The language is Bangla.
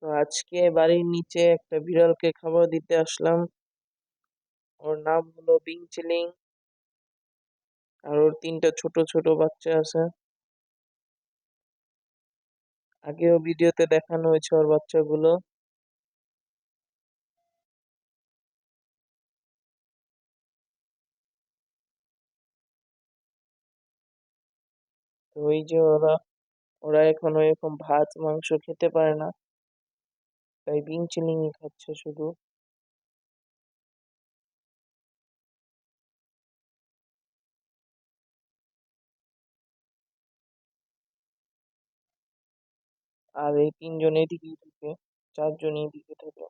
তো আজকে বাড়ির নিচে একটা বিড়ালকে খাবার দিতে আসলাম। ওর নাম হলো বিং চিলিং। আর ওর তিনটা ছোট ছোট বাচ্চা আছে। আগেও ভিডিওতে দেখানো হয়েছে ওর বাচ্চাগুলো। তো ওই যে ওরা ওরা এখন এরকম ভাত মাংস খেতে পারে না, তাই বিং চিলিংই খাচ্ছে শুধু। আর এই তিনজন এদিকেই থাকে, চারজন এইদিকে থাকে।